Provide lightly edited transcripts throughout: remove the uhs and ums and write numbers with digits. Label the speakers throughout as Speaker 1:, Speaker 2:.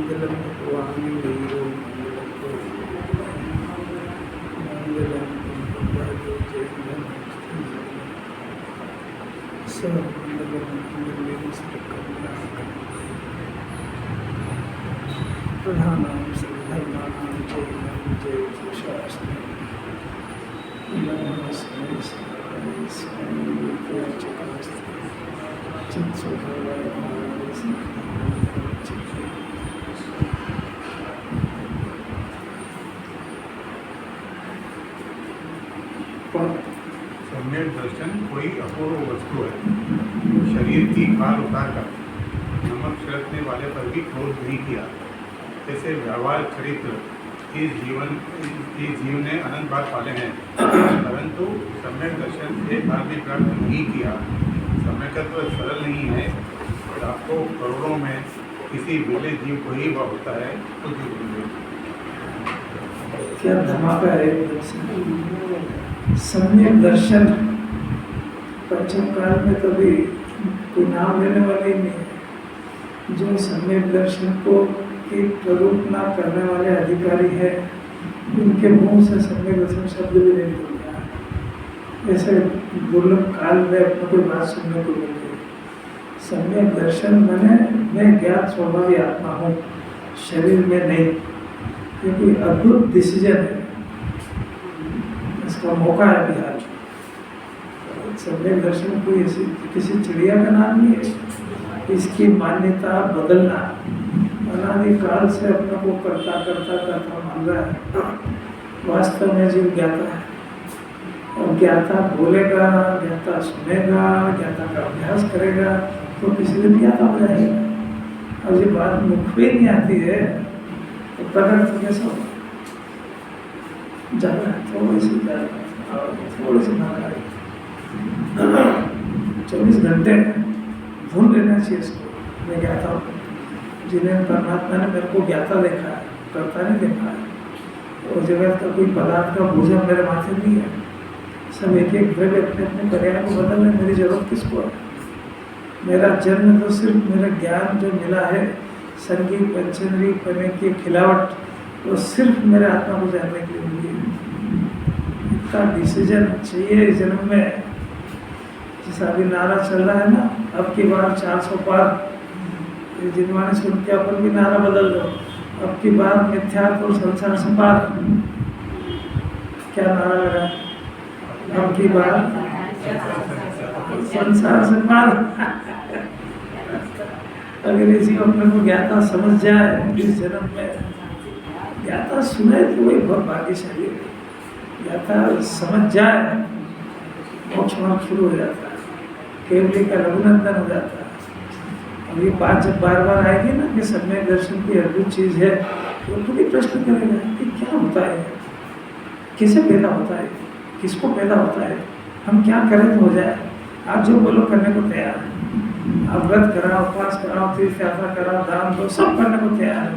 Speaker 1: मंगलम भगवान वीरो मंगलम मंगलम सब मंगलम मंगलम प्रधानां सर्वधर्माणां जय शास्त्र नमस्ते स्वामी
Speaker 2: सम्यक दर्शन कोई अपूर्व वस्तु है। शरीर की खाल उतार कर नमक छिड़कने वाले पर भी क्रोध नहीं किया। जैसे व्यवहार चरित्र इस जीव ने अनंत बार पाले हैं, परंतु सम्यक दर्शन एक बार भी प्राप्त नहीं किया। सम्यकत्व सरल नहीं है। लाखों करोड़ों में किसी बेले जीव को ही वह होता है तो
Speaker 1: क्या धमाका है। सम्यक दर्शन पंचम काल में कभी कोई नाम लेने वाले ही नहीं है। जो सम्यक दर्शन को की प्ररूपना करने वाले अधिकारी है, उनके मुंह से सम्यक दर्शन शब्द भी नहीं निकलता। ऐसे दुर्लभ काल में अपना कोई बात सुनने को मिलती है। सम्यक दर्शन मैंने मैं ज्ञात स्वभावी आत्मा हूँ, शरीर में नहीं। ये कोई अद्भुत डिसीजन है, इसका मौका है बिहार। सम्यक दर्शन कोई ऐसी किसी चिड़िया का नाम नहीं है। इसकी मान्यता बदलना अनादिकाल से अपने को करता मान रहा है। वास्तव में जीव ज्ञाता है, और ज्ञाता बोलेगा, ज्ञाता सुनेगा, ज्ञाता का अभ्यास करेगा तो किसी दिन ज्ञाता हो जाएगा। और ये बात मुख पे नहीं आती है तो प्रकट तो कैसा होगा? जाना थोड़ी सी मांगा 24 घंटे भूल लेना चाहिए इसको। मैं ज्ञाता हूँ। जिन्हें परमात्मा ने मेरे को ज्ञाता देखा है, करता नहीं देखा है। और जगत का कोई पदार्थ का बोझा मेरे माथे नहीं है। सब एक एक द्रव्य अपने अपने पर्याय को बदलने मेरी जरूरत किसको है? मेरा जन्म तो सिर्फ मेरा ज्ञान जो मिला है, संगीत पंचेंद्रिय करने की खिलावट, वो सिर्फ मेरे आत्मा को जानने के लिए मिली है। इतना डिसीजन चाहिए इस जन्म में। जैसा अभी नारा चल रहा है ना, अब की बार 400 पार, जिनवाने सुन के अपन भी नारा बदल दो। अब की बार मिथ्यात्व और संसार से पार। क्या नारा लगा? अब की बार संसार से पार। अगर इसी अपने को ज्ञाता समझ जाए इस जन्म में, ज्ञाता सुने तो वही बहुत भाग्यशाली है। ज्ञाता समझ जाए, मोक्ष मार्ग शुरू हो जाता है, केवली का रघुनंदन हो जाता है। और ये बात जब बार बार आएगी ना कि सम्यक दर्शन की अद्भुत चीज़ है, तो खुद ही प्रश्न करेगा कि क्या होता है, किसे पैदा होता है, किसको पैदा होता है, हम क्या करें तो हो जाए। आप जो बोलो करने को तैयार है। आप व्रत कराओ, उपवास कराओ, तीर्थ यात्रा कराओ, दान दो, सब करने को तैयार है।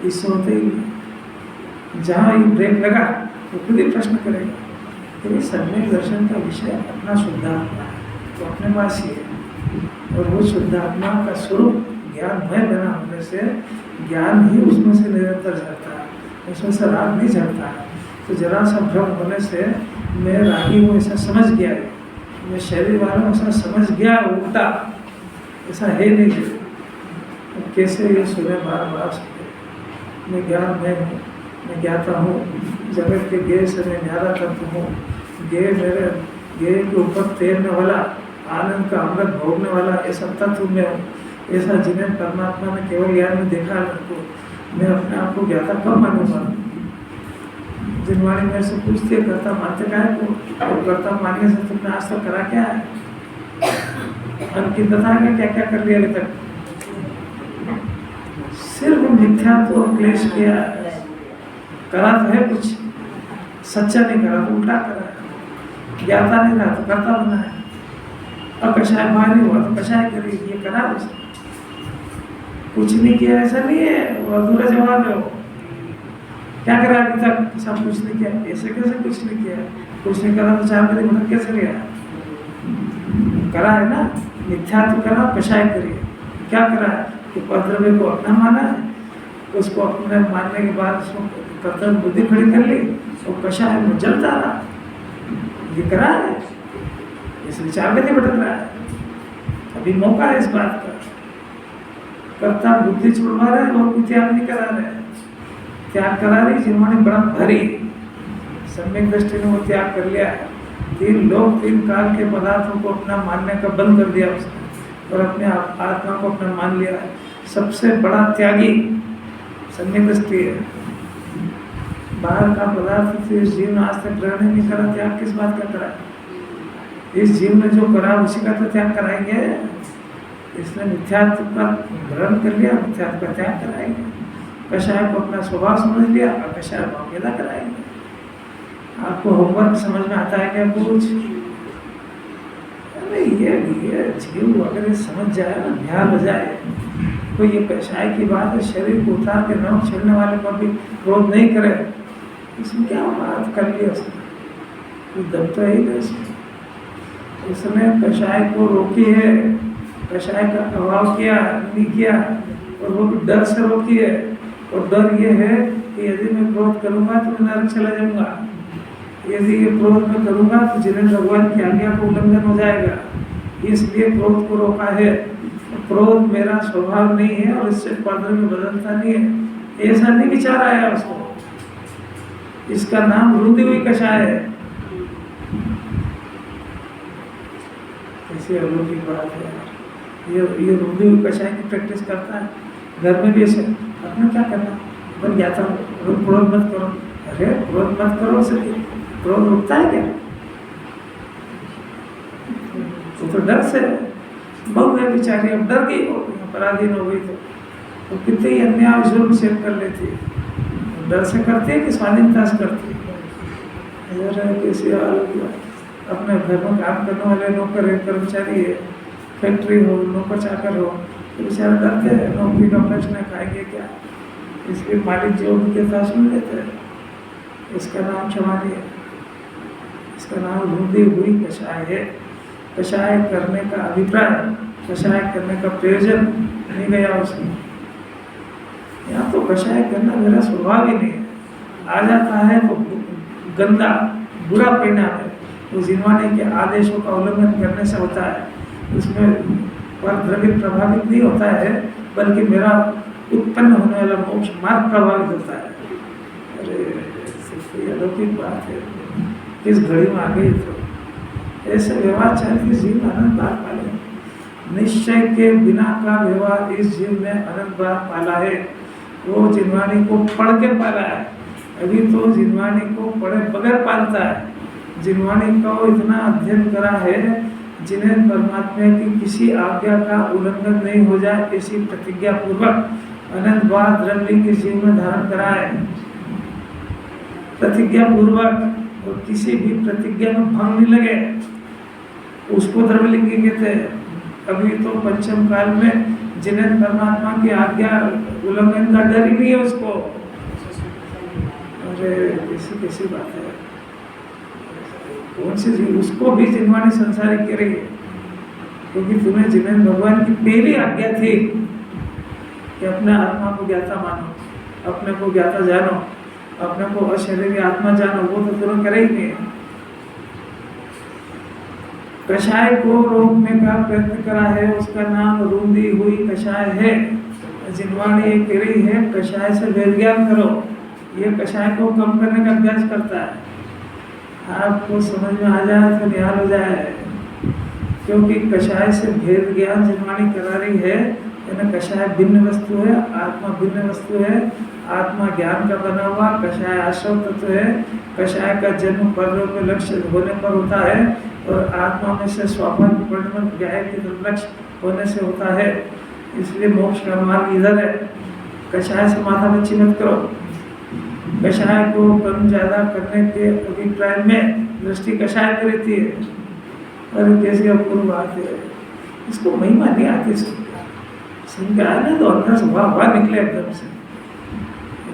Speaker 1: इससे होते ही नहीं। जहाँ ये ब्रेक लगा तो खुद ही प्रश्न करेगा। तो ये सम्यक दर्शन का विषय अपना शुद्धात्मा है, तो अपने पास ही है। और वो शुद्धात्मा का स्वरूप ज्ञानमय बना होने से ज्ञान ही उसमें से निरंतर झरता है, उसमें से राग नहीं झरता है। तो जरा सा भ्रम होने से मैं रागी हूँ ऐसा समझ गया है, मैं शरीर वाला हूँ ऐसा समझ गया, उल्टा ऐसा है नहीं। तो कैसे ये सुने बार बार सुने, मैं ज्ञानमय हूँ, मैं ज्ञाता हूँ, जगत के गेय से मैं न्यारा तत्व हूँ। गेय मेरे गेय के ऊपर तैरने वाला, आनंद का अमृत भोगने वाला ऐसा तत्व में हूँ। ऐसा जिन्हें परमात्मा ने केवल ज्ञान में देखा है, मैं अपने आप को ज्ञाता कब मानूंगा? जिनवाणी मेरे से पूछती है करता मानते क्या है, तो करता मानने से तुमने आज तक करा क्या है? अंकित बताएंगे क्या क्या कर लिया अभी तक? सिर्फ मिथ्यात्व और क्लेश किया, करा तो है कुछ, सच्चा नहीं करा तो उल्टा करा, ज्ञाता नहीं रहा तो करता बना है। और कषाय भारी हुआ तो कषाय करी, ये करा उसने, कुछ नहीं किया ऐसा नहीं है। वो अधूरा जवाब है। वो क्या करा अभी तक? सब कुछ नहीं किया। ऐसे कैसे कुछ नहीं किया? कुछ नहीं करा तो 4 बजे मतलब कैसे गया? करा है ना, मिथ्यात्व करा, कषाय करिए। क्या करा है कि उपद्रव्य को अपना माना है, उसको अपने मानने के बाद उसको कर्तव्य बुद्धि खड़ी कर ली और कषाय में जलता रहा। ये करा है, इस विचार में नहीं भटक रहा है। अभी मौका है इस बात का। कर्ता बुद्धि छुड़वा रहे हैं और कोई त्याग नहीं करा रहे। त्याग करा रही जिन्होंने बड़ा भारी सम्यक दृष्टि ने वो त्याग कर लिया। 3 लोग 3 काल के पदार्थों को अपना मानने का बंद कर दिया उसने और अपने आत्मा को अपना मान लिया। सबसे बड़ा त्यागी सम्यक दृष्टि है। बाहर का पदार्थ से इस जीव ने आज तक ग्रहण नहीं करा, त्याग किस बात का करा? इस जीव ने जो करा उसी का तो त्याग कराएंगे। इसने मिथ्यात्व का ग्रहण कर लिया, मिथ्यात्व का त्याग कराएंगे। कषाय को अपना स्वभाव समझ लिया, अकषाय को अकेला कराएंगे। आपको होमवर्क समझ में आता है क्या कुछ? अरे ये जीव अगर समझ जाए ना, ध्यान हो जाए तो ये कषाय की बात है। शरीर को उतार के नमक छिड़ने वाले पर भी क्रोध नहीं करे, इसमें क्या बात कर लिया उसने? कोई दम तो है ही नहीं उसमें। उसने कषाय को रोकी है, कषाय का अभाव किया नहीं किया, और वो भी डर से रोकी है। और डर ये है कि यदि मैं क्रोध करूंगा तो मैं नरक चला जाऊंगा, यदि ये क्रोध में करूंगा तो जिन्हें भगवान की आज्ञा को उल्लंघन हो जाएगा। इसलिए क्रोध को रोका है। क्रोध मेरा स्वभाव नहीं है और इससे पदर में बदलता नहीं है, ऐसा नहीं विचार आया उसको। इसका नाम रुंधी हुई कषाय है। ऐसी अलौकिक बात है यार। ये रुंधी हुई कषाय की प्रैक्टिस करता है घर में भी ऐसे। अपना क्या करना, बन गया था क्रोध मत करो। अरे क्रोध मत करो से क्रोध रुकता है क्या? तो डर से बहु है बेचारी, अब डर गई, हो पराधीन हो गई तो कितने ही अन्याय जुर्म सेव कर लेती है। डर से करती है कि स्वाधीनता से करती है। किसी अपने घर में काम करने वाले नौकर है, कर्मचारी है, फैक्ट्री हो, नौकर चाकर हो, तो बेचारे डरते हैं नौकरी का प्रश्न खाएंगे क्या, इसलिए मालिक जो उनके साथ सुन लेते हैं। इसका नाम क्षमानी है, इसका नाम रुंधी हुई कषाय है। कषाय करने का अभिप्राय, कषाय करने का प्रयोजन नहीं गया उसमें। यहाँ तो कषाय करना मेरा स्वभाव ही नहीं है। आ जाता है तो गंदा बुरा परिणाम है, वो जिन्वाने के आदेशों का उल्लंघन करने से होता है। उसमें पर द्रव्य प्रभावित नहीं होता है, बल्कि मेरा उत्पन्न होने वाला मोक्ष मार्ग प्रभावित होता है। अरे अलौकिक बात है, किस घड़ी में आ गई। तो ऐसे व्यवहार चाहिए जीव अनंत बार पाले। निश्चय के बिना का व्यवहार इस जीव ने अनंत बार पाला है। वो जिन्वानी को पढ़ के पाला है, अभी तो जिन्वानी को पढ़े बगैर पालता है। जिन्वानी को इतना अध्ययन करा है जिन्हें परमात्मा की किसी आज्ञा का उल्लंघन नहीं हो जाए, ऐसी प्रतिज्ञा पूर्वक अनंत बार द्रव्यलिंग के जीव में धारण करा है। प्रतिज्ञा पूर्वक, और किसी भी प्रतिज्ञा में भंग नहीं लगे, उसको द्रव्यलिंग कहते हैं। अभी तो पंचम काल में जिन्हें परमात्मा की आज्ञा उल्लंघन का डर ही नहीं है उसको। अरे कैसी बात है, कौन सी उसको भी जिन्वानी संसार की रही है। क्योंकि तुम्हें जिन्हें भगवान की पहली आज्ञा थी कि अपने आत्मा को ज्ञाता मानो, अपने को ज्ञाता जानो, अपने को अशरीरी आत्मा जानो, वो तो तुरंत करे ही नहीं। कषाय को रोकने का प्रयत्न करा है, उसका नाम रुंधी हुई कषाय है। जिन्वानी ये कह रही है कषाय से वेद ज्ञान करो, ये कषाय को कम करने का अभ्यास करता है। आपको समझ में आ जाए तो निहाल हो जाए, क्योंकि कषाय से भेद ज्ञान जिन्वानी करा रही है। यानी कषाय भिन्न वस्तु है, आत्मा भिन्न वस्तु है। आत्मा ज्ञान का बना हुआ, कषाय आश्रव तत्व है। कषाय का जन्म परलोक में लक्ष्य होने पर होता है, और आत्मा में से स्वाभाविक परिणमन ज्ञान के लक्ष्य होने से होता है। इसलिए मोक्ष का मार्ग इधर है। कषाय से माथा बच्ची मत करो। कषाय को कम ज्यादा करने के अभिप्राय में दृष्टि कषाय में रहती है। और कैसी अपूर्व बात है, इसको महिमा नहीं आती। सुन के आया ना तो अंदर से वाह निकले एकदम से।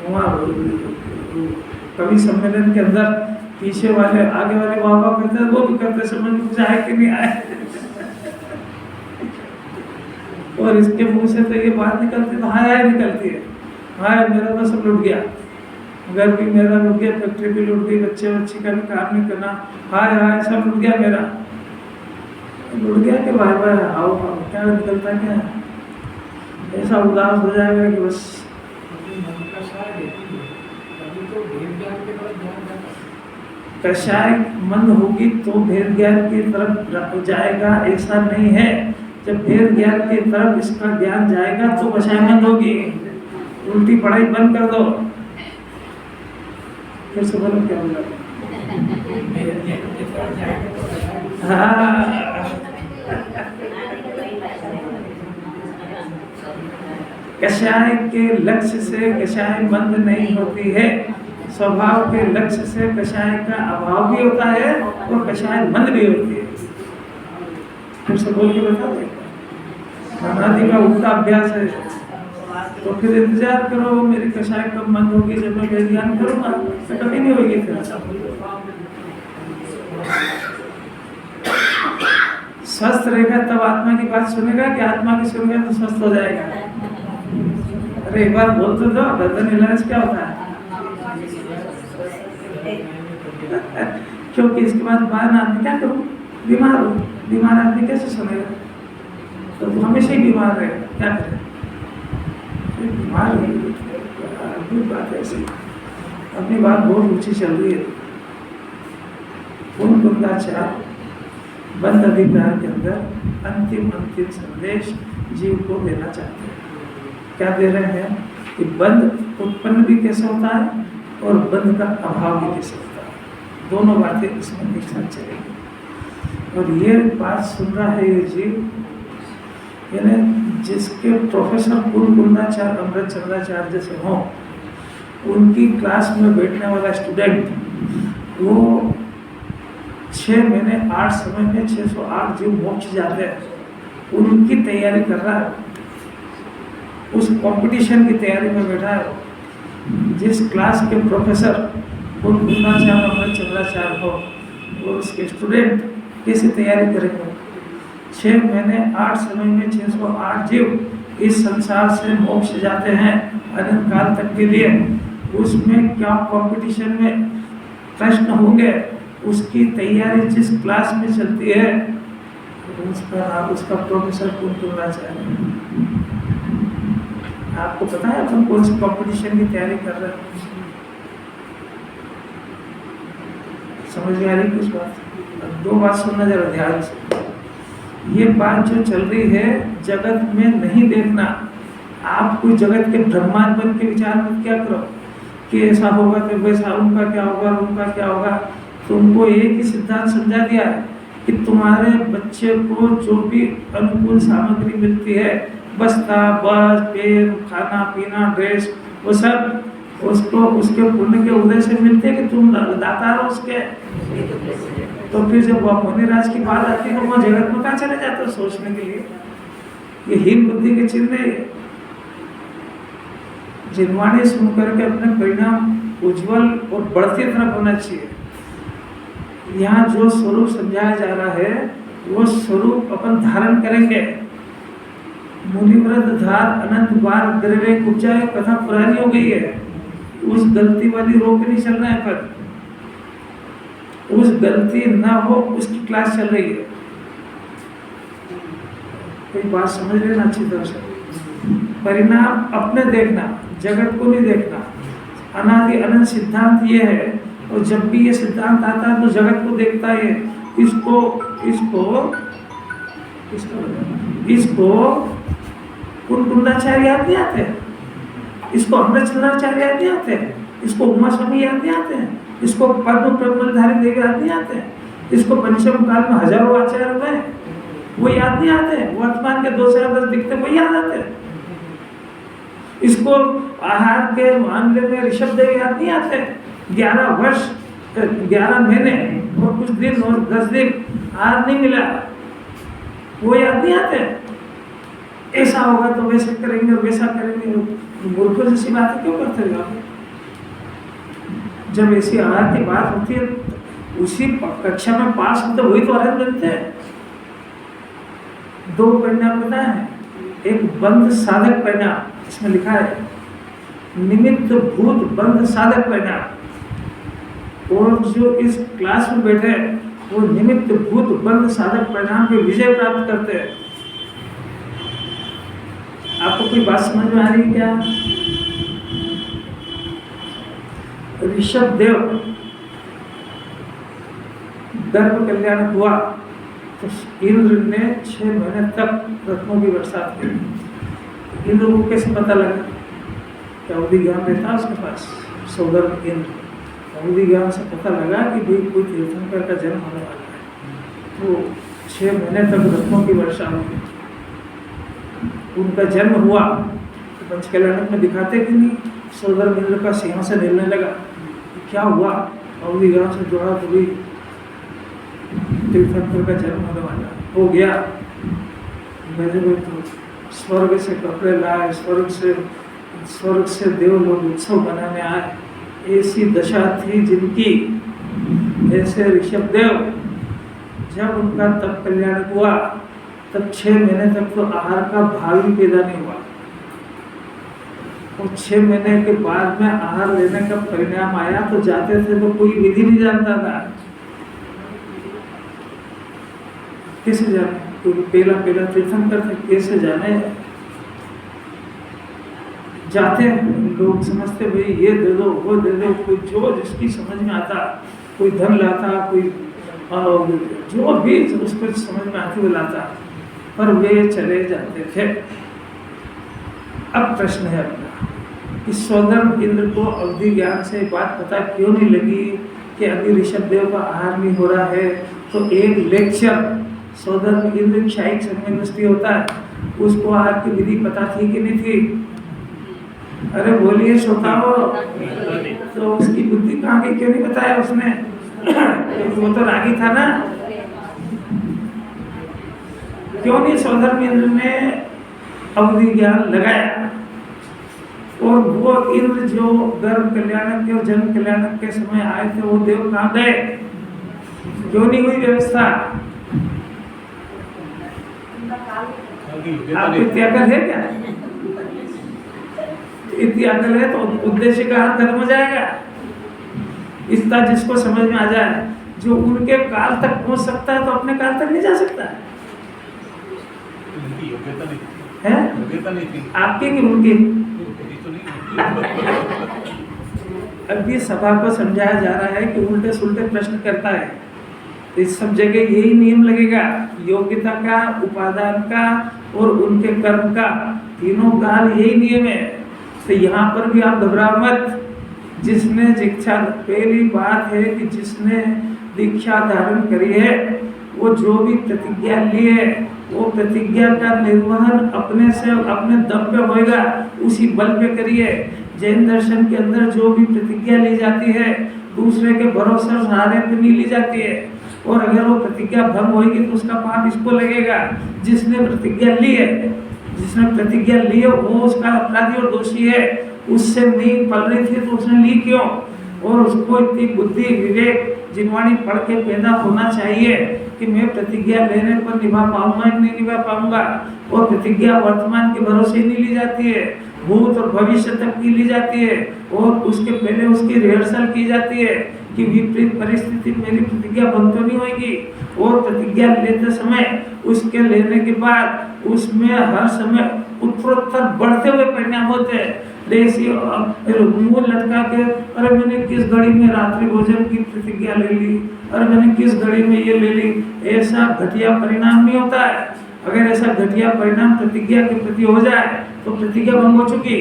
Speaker 1: वहाँ कवि सम्मेलन के अंदर पीछे वाले आगे वाले वाह करते हैं, वो भी करते, समझ में कुछ आए कि नहीं आए। और इसके मुंह से तो ये बात निकलती तो हाय हाय निकलती है। हाय मेरा तो सब लुट गया, घर भी मेरा लुट गया, फैक्ट्री भी लुट गई, बच्चे बच्ची का भी काम नहीं करना, हाय हाय सब लुट गया मेरा। लुट गया कि भाई भाई आओ क्या निकलता क्या है? ऐसा उदास हो जाएगा कि बस कषाय मंद होगी तो भेद ज्ञान की तरफ जाएगा, ऐसा नहीं है। जब भेद ज्ञान की तरफ इसका ज्ञान जाएगा तो कषाय मंद होगी। उल्टी पढ़ाई बंद कर दो। फिर से बोलो क्या बोला? हाँ कषाय के लक्ष्य से कषाय मंद नहीं होती है, स्वभाव के लक्ष्य से कषाय का अभाव भी होता है और कषाय मंद भी होती है। फिर से बोल के बता दे, अनादि का उल्टा अभ्यास है। तो फिर इंतजार करो मेरी कषाय कब मंद होगी, जब मैं वेद ज्ञान करूंगा तो कभी नहीं होगी। फिर स्वस्थ रहेगा तब आत्मा की बात सुनेगा कि आत्मा की सुनेगा तो स्वस्थ हो जाएगा? अरे एक बार बोल तो दो, गर्दन हिलाने से क्या होता है? क्योंकि इसके बाद बाहर आदमी क्या करूं, बीमार हो, बीमार आदमी कैसे सुनेगा? तो तू हमेशा ही बीमार रहेगा, क्या करें? बीमार अद्भुत बात है। ऐसी अपनी बात बहुत ऊंची चल रही है। पूर्ण कुंदाचार बंद अभिप्राय के अंदर अंतिम संदेश जीव को देना चाहते हैं। क्या दे रहे हैं कि बंद उत्पन्न भी कैसे होता है और बंद का अभाव भी कैसे होता है, दोनों बातें इसमें एक साथ चलेगी। और ये बात सुन रहा है ये जीव, यानी जिसके प्रोफेसर पूर्ण कुंदाचार्य अमृत चंद्राचार्य जैसे हों, उनकी क्लास में बैठने वाला स्टूडेंट वो 6 महीने 8 समय में 608 जीव मोक्ष जाते हैं, उनकी तैयारी कर रहा है, उस कंपटीशन की तैयारी में बैठा है। जिस क्लास के प्रोफेसर पूर्ण कुंदाचार्य अमृत चंद्राचार्य हो, वो उसके स्टूडेंट कैसे तैयारी करेंगे? 6 महीने 8 समय में 608 जीव इस संसार से मोक्ष जाते हैं अनंत काल तक के लिए। उसमें क्या कंपटीशन में प्रश्न होंगे, उसकी तैयारी जिस क्लास में चलती है उसका प्रोफेसर पूर्ण कुंदाचार्य। आपको पता है अपन कौन सी कंपटीशन की तैयारी कर रहे हैं? समझ में आ रही कुछ बात? दो बात सुनना जरा ध्यान से। ये बात जो चल रही है जगत में नहीं देखना। आप कोई जगत के ब्रह्मांड बन के विचार मत क्या करो कि ऐसा होगा तो वैसा, उनका क्या होगा, उनका क्या होगा। तुमको एक ही सिद्धांत समझा दिया है कि तुम्हारे बच्चे को जो भी अनुकूल सामग्री मिलती है, बस्ता, बस, पेन, खाना पीना, ड्रेस, वो सब उसको उसके पुण्य के उदय से मिलते हैं कि तुम दाता हो उसके। तो फिर जब मुनिराज की बात आती है तो वो जगत में कहाँ चले जाते हो सोचने के लिए? ये हीन बुद्धि के चिन्ह है। जिनवाणी सुन करके अपने परिणाम उज्जवल और बढ़ती तरफ होना चाहिए। यहाँ जो स्वरूप समझाया जा रहा है वो स्वरूप अपन धारण करेंगे। मुनिव्रत धार अनंत बार द्रव्य उपजाए कथा पुरानी हो गई है। उस गलती वाली रोक नहीं चल रहा है, पर उस गलती ना हो उसकी क्लास चल रही है। कोई बात समझ लेना अच्छी तरह से। परिणाम अपने देखना, जगत को नहीं देखना। अनादि अनंत सिद्धांत ये है, और जब भी ये सिद्धांत आता है तो जगत को देखता है। इसको पूर्ण कुंदाचार्य याद नहीं आते, इसको अमृत चंद्राचार्य याद नहीं आते, इसको उमा स्वामी याद नहीं आते हैं, इसको पद्म प्रबलधारी देवी याद नहीं आते हैं, इसको पंचम काल में हजारों आचार्य हुए वो याद नहीं आते, वर्तमान के 2-10 दिखते वो याद आते हैं। इसको आहार के मामले में ऋषभ देव याद नहीं आते। 11 वर्ष 11 महीने और कुछ दिन और 10 दिन आहार नहीं मिला, वो याद नहीं आते। ऐसा होगा तो वैसे करेंगे और वैसा करेंगे। मूर्खों जैसी बातें क्यों करते हो? जब ऐसी आहार की बात होती है उसी कक्षा में पास होते वही तो अर्हत बनते हैं। 2 परिणाम बताए हैं, एक बंध साधक परिणाम इसमें लिखा है निमित्त भूत बंध साधक परिणाम, और जो इस क्लास में बैठे वो निमित्त भूत बंध साधक परिणाम के विजय प्राप्त करते हैं। आपको कोई बात समझ में आ रही है क्या? ऋषभ देव गर्भ कल्याण हुआ तो इंद्र ने 6 महीने तक रत्नों की बरसात की। इंद्र को कैसे पता लगा? क्या अवधि ज्ञान रहता है उसके पास? सौदर इंद्र अवधि ज्ञान से पता लगा कि भाई कोई तीर्थंकर का जन्म होने वाला है, तो 6 महीने तक रत्नों की वर्षा हुई। उनका जन्म हुआ तो पंचकल्याणक में दिखाते कि नहीं, सौदर इंद्र का सिंहासन हिलने लगा। क्या हुआ? अवधि ज्ञान से जोड़ा तो भी तीर्थंकर का जन्म होने वाला हो गया। मेरे को तो स्वर्ग से कपड़े लाए, स्वर्ग से देव लोग उत्सव मनाने आए। ऐसी दशा थी जिनकी। ऐसे ऋषभ देव जब उनका तप कल्याण हुआ तब 6 महीने तक तो आहार का भाव ही पैदा नहीं हुआ, और 6 महीने के बाद में आहार लेने का परिणाम आया तो जाते थे तो कोई विधि नहीं जानता था। कैसे जाने? क्योंकि पहला तीर्थंकर थे, कैसे जाने? जाते लोग समझते भाई ये दे दो वो दे दो, कोई जो जिसकी समझ में आता, कोई धन लाता, कोई जो भी उसको समझ में आती वो लाता, पर वे चले जाते थे। अब प्रश्न है अपना, इस सौधर्म इंद्र को अवधि ज्ञान से बात पता क्यों नहीं लगी कि अभी ऋषभ देव का आहार नहीं हो रहा है? तो एक लेक्चर सौधर्म इंद्र क्षायिक संवेदनस्थी होता है, उसको आहार की विधि पता थी कि नहीं थी? अरे बोलिए श्रोताओ, तो उसकी बुद्धि कहाँ की, क्यों नहीं बताया उसने? वो तो रागी था ना। क्यों नहीं सौधर्म इंद्र ने अवधि ज्ञान लगाया? और वो इंद्र जो गर्भ कल्याणक के और जन्म कल्याणक के समय आए थे वो देव कहाँ गए? क्यों नहीं हुई व्यवस्था? आपको त्यागल है क्या? त्यागल है तो उद्देश्य का अर्थ खत्म हो जाएगा। इसका जिसको समझ में आ जाए, जो उनके काल तक पहुंच सकता है तो अपने काल तक नहीं जा सकता है। आपकी कि उनकी? अभी सभा को समझाया जा रहा है कि उल्टे सुल्टे प्रश्न करता है। इस सब जगह यही नियम लगेगा, योग्यता का, उपादान का और उनके कर्म का, तीनों काल यही नियम है। तो यहाँ पर भी आप घबराओ मत। जिसने दीक्षा, पहली बात है कि जिसने दीक्षा धारण करी है वो जो भी प्रतिज्ञा ली है वो प्रतिज्ञा का निर्वहन अपने से अपने दम पे होएगा, उसी बल पे करिए। जैन दर्शन के अंदर जो भी प्रतिज्ञा ली जाती है दूसरे के भरोसे और सहारे पे नहीं ली जाती है, और अगर वो प्रतिज्ञा भंग होगी तो उसका पाप इसको लगेगा जिसने प्रतिज्ञा ली है। जिसने प्रतिज्ञा ली है वो उसका अपराधी और दोषी है। उससे नहीं पल रही थी तो उसने ली क्यों? और उसको इतनी बुद्धि विवेक जिनवाणी पढ़ के पैदा होना चाहिए कि मैं प्रतिज्ञा लेने पर निभा पाऊंगा कि नहीं निभा पाऊंगा। और प्रतिज्ञा वर्तमान के भरोसे नहीं ली जाती है, भूत और भविष्य तक की ली जाती है, और उसके पहले उसकी रिहर्सल की जाती है कि विपरीत परिस्थिति मेरी प्रतिज्ञा बंद तो नहीं होगी। और प्रतिज्ञा लेते समय उसके लेने के बाद उसमें हर समय उत्तरोत्तर बढ़ते हुए परिणाम होते हैं। जैसे मुंह लटका के अरे मैंने किस घड़ी में रात्रि भोजन की प्रतिज्ञा ले ली, अरे मैंने किस घड़ी में ये ले ली, ऐसा घटिया परिणाम नहीं होता है। अगर ऐसा घटिया परिणाम प्रतिज्ञा के प्रति हो जाए तो प्रतिज्ञा भंग हो चुकी।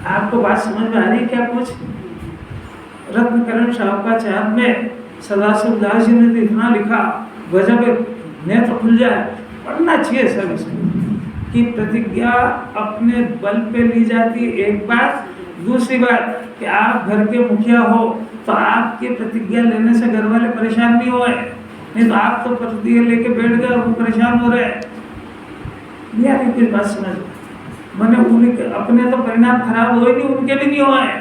Speaker 1: आपको बात समझ में आ रही है क्या? कुछ रत्नकरण शावकाचार्य में सदाशिव दास जी ने इतना लिखा, गजब नेत्र खुल जाए, पढ़ना चाहिए सब इसमें, कि प्रतिज्ञा अपने बल पे ली जाती है एक बात। दूसरी बात कि आप घर के मुखिया हो तो आपकी प्रतिज्ञा लेने से घर वाले परेशान नहीं हुए, नहीं तो आप तो प्रतिज्ञा लेके बैठ गए और वो परेशान हो रहे हैं। कुछ बात समझ मैंने उनके अपने तो परिणाम खराब हुए नहीं, उनके भी नहीं हुए।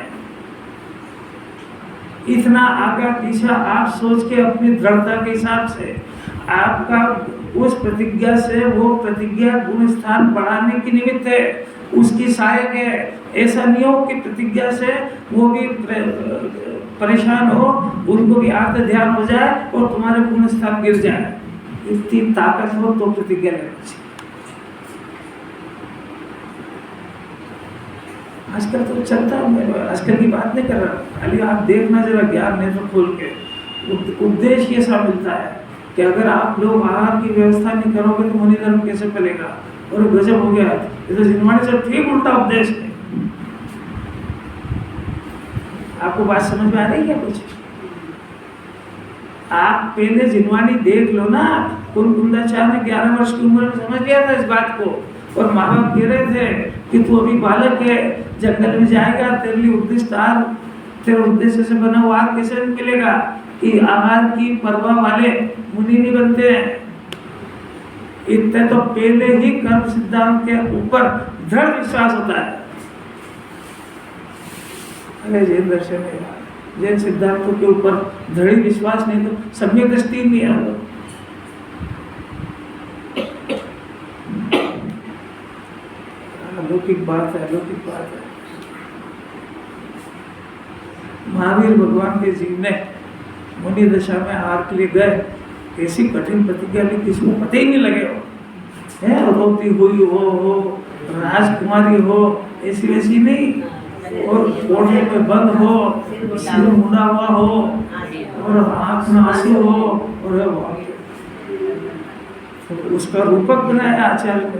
Speaker 1: इतना आगे पीछे आप सोच के अपनी दृढ़ता के हिसाब से आपका उस प्रतिज्ञा से वो प्रतिज्ञा गुण स्थान बढ़ाने की निमित्त है, उसकी सहायक है। ऐसा नहीं हो कि प्रतिज्ञा से वो भी परेशान हो, उनको भी आर्त ध्यान हो जाए और तुम्हारे गुण स्थान गिर जाए। इतनी ताकत हो तो प्रतिज्ञा लेना चाहिए। आजकल तो चलता है, मैं आजकल की बात नहीं कर रहा, खाली आप देखना जरा ज्ञान नेत्र खोल के। उद्देश्य ये सा मिलता है कि अगर आप लोग आहार की व्यवस्था नहीं करोगे तो मुनि धर्म कैसे चलेगा। और गजब हो गया, ये तो जिनवाणी से ठीक उल्टा उपदेश है। आपको बात समझ में आ रही है क्या कुछ? आप पहले जिनवाणी देख लो ना। कुंदाचार्य ने 11 वर्ष की उम्र में समझ लिया था इस बात को, और माँ बाप कह रहे थे कि तू अभी बालक है, जंगल में जाएगा, तेरे लिए उद्दिष्ट आहार, तेरे उद्देश्य से बना हुआ आहार कैसे मिलेगा कि आहार की परवाह वाले मुनि नहीं बनते हैं। इतने तो पहले ही कर्म सिद्धांत के ऊपर दृढ़ विश्वास होता है। अरे जैन दर्शन है, जैन सिद्धांतों के ऊपर दृढ़ विश्वास नहीं तो सम्यक दृष्टि नहीं है। अलौकिक बात है, अलौकिक बात है। महावीर भगवान के जीव ने मुनि दशा में आहार के लिए गए, ऐसी कठिन प्रतिज्ञा ली किसको पता ही नहीं लगे हो, है रोती हुई हो राजकुमारी हो, ऐसी वैसी नहीं, और कोठे में बंद हो, सिर मुड़ा हुआ हो और आँख में आंसू हो, और तो उसका रूपक बनाया आचार्य ने,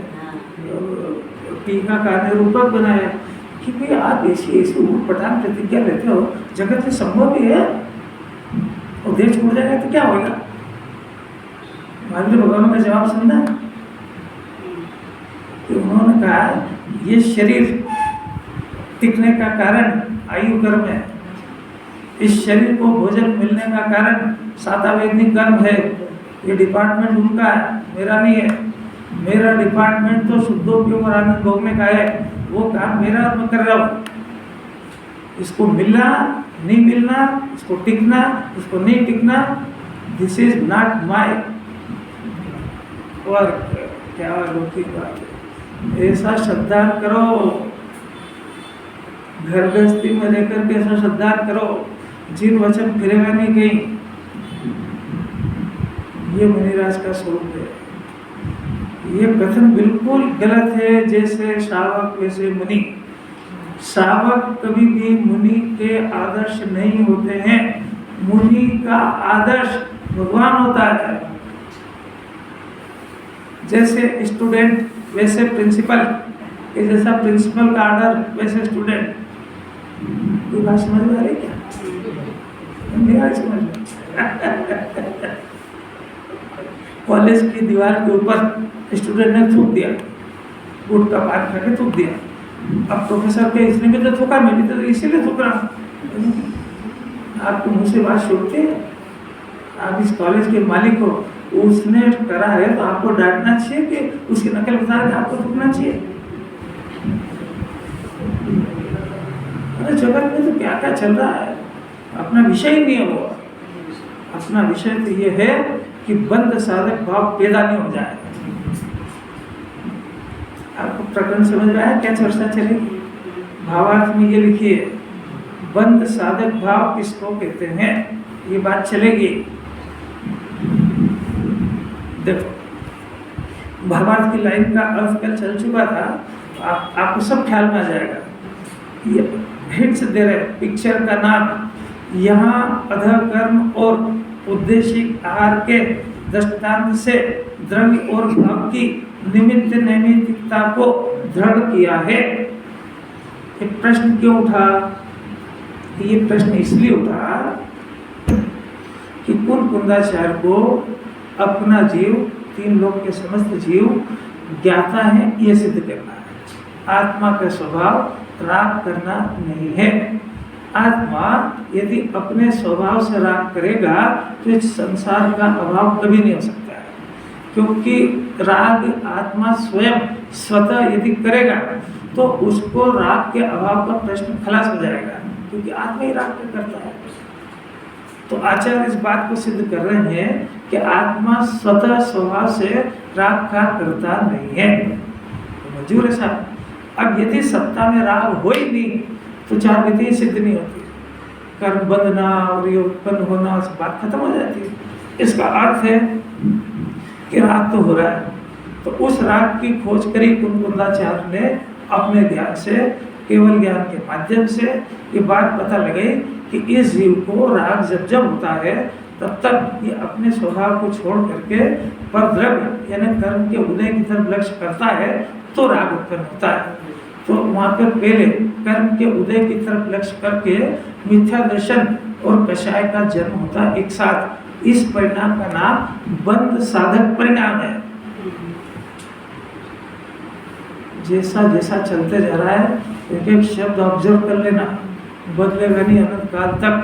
Speaker 1: टीकाकार ने रूपक बनाया कि भाई आप ऐसी ऐसी ऊटपटांग प्रतिज्ञा लेते हो, जगत में संभव भी है, और देश छूट जाएगा तो क्या होगा। महावीर भगवान का जवाब सुनना कि उन्होंने कहा ये शरीर टिकने का कारण आयु कर्म है, इस शरीर को भोजन मिलने का कारण सातावैदिक कर्म है। ये डिपार्टमेंट उनका है, मेरा नहीं है। मेरा डिपार्टमेंट तो शुद्धोपयोग और आनंद भोगने का है, वो काम मेरा मैं कर रहा हूँ। इसको मिलना नहीं मिलना, इसको टिकना इसको नहीं टिकना, दिस इज नॉट माई। और क्या लौकिक बात है, ऐसा श्रद्धा करो, घर गृहस्थी में रहकर के ऐसा श्रद्धा करो, जिन वचन फिरेगा नहीं कहीं। ये मुनिराज का स्वरूप है। ये कथन बिल्कुल गलत है, जैसे शावक वैसे मुनि। शावक कभी भी मुनि के आदर्श नहीं होते हैं, मुनि का आदर्श भगवान होता है। जैसे स्टूडेंट वैसे प्रिंसिपल, जैसा प्रिंसिपल का आर्डर वैसे स्टूडेंट। ये बात समझ में आ रही क्या? नहीं आ रही समझ में? कॉलेज की दीवार के ऊपर स्टूडेंट ने थूक दिया, गुड़ का पान खा के थूक दिया। अब प्रोफेसर के इसने भी तो थूका, मैं भी तो इसीलिए थूक रहा हूँ। आपको मुँह से बात सुनते हैं, आप इस कॉलेज के मालिक हो, उसने करा है तो आपको डांटना चाहिए कि उसकी नकल बता के आपको थूकना चाहिए। अरे जगत में तो क्या क्या चल रहा है, अपना विषय ही नहीं है वो। अपना विषय तो ये है कि बंद साधक भाव पैदा नहीं हो जाए। आपको प्रकरण समझ में आया क्या चर्चा चलेगी? भावार्थ में ये लिखिए, बंद साधक भाव किसको कहते हैं, ये बात चलेगी। देखो भावार्थ की लाइन का अर्थ कल चल चुका था, आपको सब ख्याल में आ जाएगा। ये हिंट्स दे रहे, पिक्चर का नाम यहाँ अधः कर्म और उद्देशिक आहार के दृष्टांत से द्रव्य और भाव की निमित्त नैमित्तिकता को दृढ़ किया है। एक प्रश्न क्यों उठा? ये प्रश्न इसलिए उठा कि कुंदाचार्य को अपना जीव, तीन लोक के समस्त जीव ज्ञाता है, ये सिद्ध करना है। आत्मा का स्वभाव राग करना नहीं है। आत्मा यदि अपने स्वभाव से राग करेगा तो इस संसार का अभाव कभी नहीं हो सकता है, क्योंकि राग आत्मा स्वयं स्वतः यदि करेगा तो उसको राग के अभाव का प्रश्न खलास हो जाएगा, क्योंकि आत्मा ही राग करता है। तो आचार्य इस बात को सिद्ध कर रहे हैं कि आत्मा स्वतः स्वभाव से राग का करता नहीं है, तो मंजूर है साहब। अब यदि सत्ता में राग हो ही नहीं तो चार गति सिद्ध नहीं होती, कर्म बंधना और ये उत्पन्न होना, सब बात खत्म हो जाती है। इसका अर्थ है कि राग तो हो रहा है, तो उस राग की खोज करी कुंकुंदाचार्य ने अपने ज्ञान से, केवल ज्ञान के माध्यम से ये बात पता लगी कि इस जीव को राग जब जब होता है तब तक ये अपने स्वभाव को छोड़ करके पर द्रव्य यानी कर्म के उदय की तरफ लक्ष्य करता है तो राग उत्पन्न होता है। तो वहाँ पर पहले कर्म के उदय की तरफ लक्ष्य करके मिथ्या दर्शन और कषाय का जन्म होता है एक साथ। इस परिणाम का नाम बंध साधक परिणाम है। जैसा जैसा चलते जा रहा है एक एक शब्द ऑब्जर्व कर लेना, बदलेगा नहीं अनंत काल तक।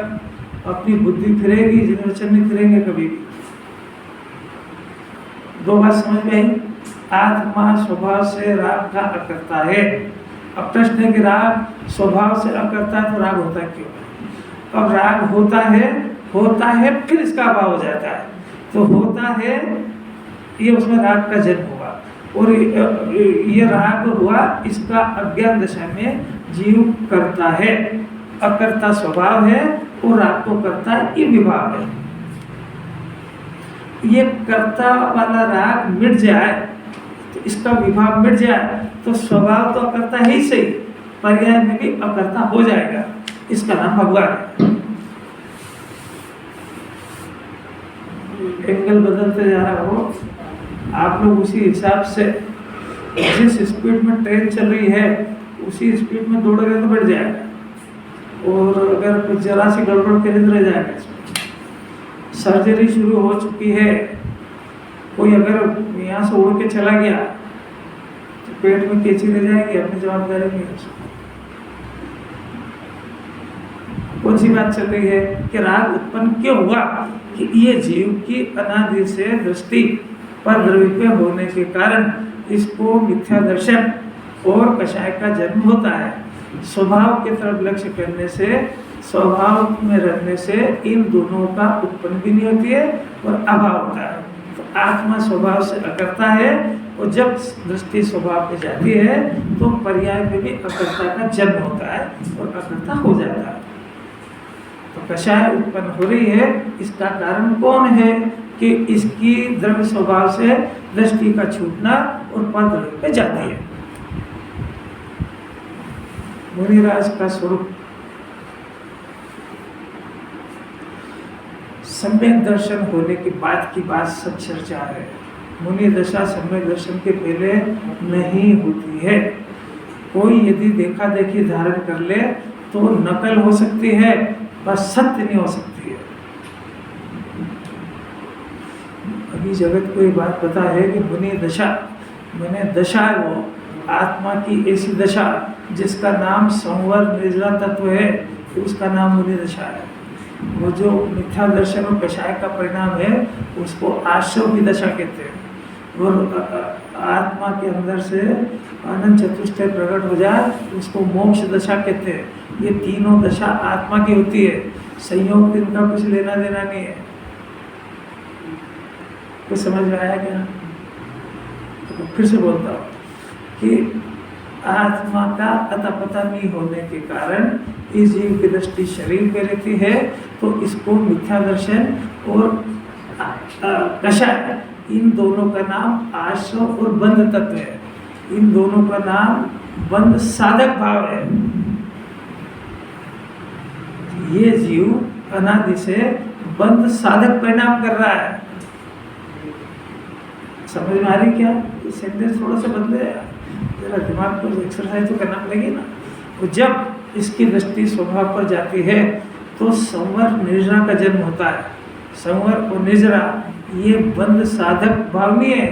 Speaker 1: अपनी बुद्धि फिरेगी, जनरेशन नहीं फिरेंगे कभी भी। दो बात समझ में आई। आत्मा स्वभाव से राग का अकर्ता है। अब प्रश्न है कि राग स्वभाव से अकर्ता है तो राग होता क्यों? अब राग होता है फिर इसका अभाव हो जाता है, तो होता है ये उसमें राग का जन्म हुआ, और ये राग हुआ इसका अज्ञान दशा में जीव करता है। अकर्ता स्वभाव है और राग को करता है, ये विभाव है। ये कर्ता वाला राग मिट जाए तो इसका विभाव मिट जाए तो स्वभाव तो अकर्ता ही सही, पर्याय में भी अकर्ता हो जाएगा। इसका नाम भगवान है। एंगल बदलते जा रहा हो, आप लोग उसी हिसाब से जिस स्पीड में ट्रेन चल रही है उसी स्पीड में दौड़ोगे तो बढ़ जाएगा, और अगर कुछ जरा सी गड़बड़ करे तो रह जाएगा। सर्जरी शुरू हो चुकी है, कोई अगर यहाँ से उड़ के चला गया तो पेट में कैंची रह जाएगी, अपनी जवाबदारी नहीं है उसको। कौन सी बात चल रही है कि राग उत्पन्न क्यों हुआ? कि ये जीव की अनादि से दृष्टि पर द्रव्य होने के कारण इसको मिथ्या दर्शन और कषाय का जन्म होता है। स्वभाव की तरफ लक्ष्य करने से, स्वभाव में रहने से इन दोनों का उत्पन्न भी नहीं होती है और अभाव होता है। तो आत्मा स्वभाव से अकर्ता है, और जब दृष्टि स्वभाव पे जाती है तो पर्याय में भी अकर्ता का जन्म होता है और अकर्ता हो जाता है। तो कषाय उत्पन्न हो रही है, इसका कारण कौन है? कि इसकी द्रव्य स्वभाव से दृष्टि का छूटना और पर द्रव्य पे जाती है। मुनिराज का स्वरूप सम्यक दर्शन होने के बाद की बात सब चर्चा है। मुनि दशा सम्यक दर्शन के पहले नहीं होती है। कोई यदि देखा देखी धारण कर ले तो नकल हो सकती है, बस सत्य नहीं हो सकती है। अभी जगत को ये बात पता है कि मुनि दशा, मैंने दशा है वो आत्मा की ऐसी दशा जिसका नाम संवर निर्जरा तत्व है, तो उसका नाम मुनि दशा है। वो जो मिथ्या दर्शन और कषाय का परिणाम है उसको आश्रव की दशा कहते हैं। और आत्मा के अंदर से अनंत चतुष्टय प्रकट हो जाए उसको मोक्ष दशा कहते हैं। ये तीनों दशा आत्मा की होती है, संयोग इनका कुछ लेना देना नहीं है। कुछ समझ में आया क्या? तो फिर से बोलता हूँ कि आत्मा का अता पता नहीं होने के कारण इस जीव की दृष्टि शरीर पे रहती है, तो इसको मिथ्या दर्शन और कषाय, इन दोनों का नाम आश्रव और बंध तत्व है। इन दोनों का नाम बंध साधक भाव है। ये जीव अनादि से बंध साधक परिणाम कर रहा है। समझ में आ रही क्या? सेंटेंस थोड़ा सा बदले, जरा दिमाग को एक्सरसाइज तो करना पड़ेगी ना। तो जब इसकी दृष्टि स्वभाव पर जाती है तो संवर निर्जरा का जन्म होता है। संवर और निर्जरा ये बंध साधक भाव नहीं है,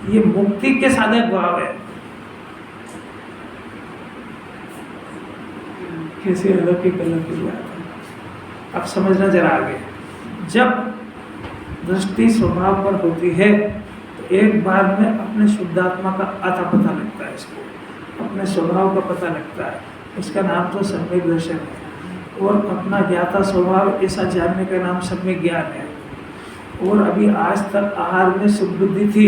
Speaker 1: ये मुक्ति के साधक भाव है। कैसे अलौकिक बात। अब समझना जरा आगे। जब दृष्टि स्वभाव पर होती है तो एक बार में अपने शुद्धात्मा का अता पता लगता है, इसको अपने स्वभाव का पता लगता है। उसका नाम तो सम्यक दर्शन है, और अपना ज्ञाता स्वभाव ऐसा जानने का नाम सम्यक ज्ञान है। और अभी आज तक आहार में सुख बुद्धि थी।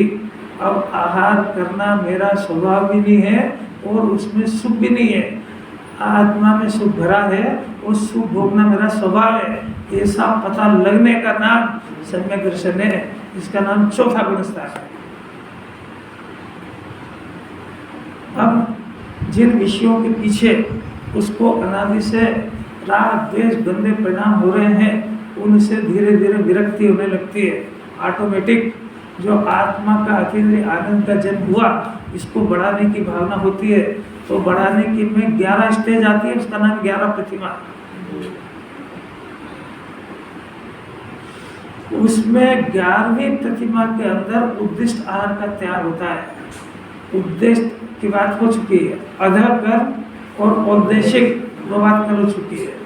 Speaker 1: अब आहार करना मेरा स्वभाव भी नहीं है और उसमें सुख भी नहीं है। आत्मा में सुख भरा है और सुख भोगना मेरा स्वभाव है। ऐसा पता लगने का नाम सम्यक दर्शन है। इसका नाम चौथा गुणस्थान है। अब जिन विषयों के पीछे उसको अनादि से राग द्वेष गंदे परिणाम हो रहे हैं, उनसे धीरे धीरे विरक्ति होने लगती है। ऑटोमेटिक जो आत्मा का अतीन्द्रिय आनंद का जन्म हुआ, इसको बढ़ाने की भावना होती है, तो बढ़ाने की में 11 स्टेज आती है। उसका नाम 11 प्रतिमा। उसमें 11वीं प्रतिमा के अंदर उद्दिष्ट आहार का त्याग होता है। उद्देश्य की बात हो चुकी है, अधर कर्म और औद्देशिक दो बात कर हो चुकी है।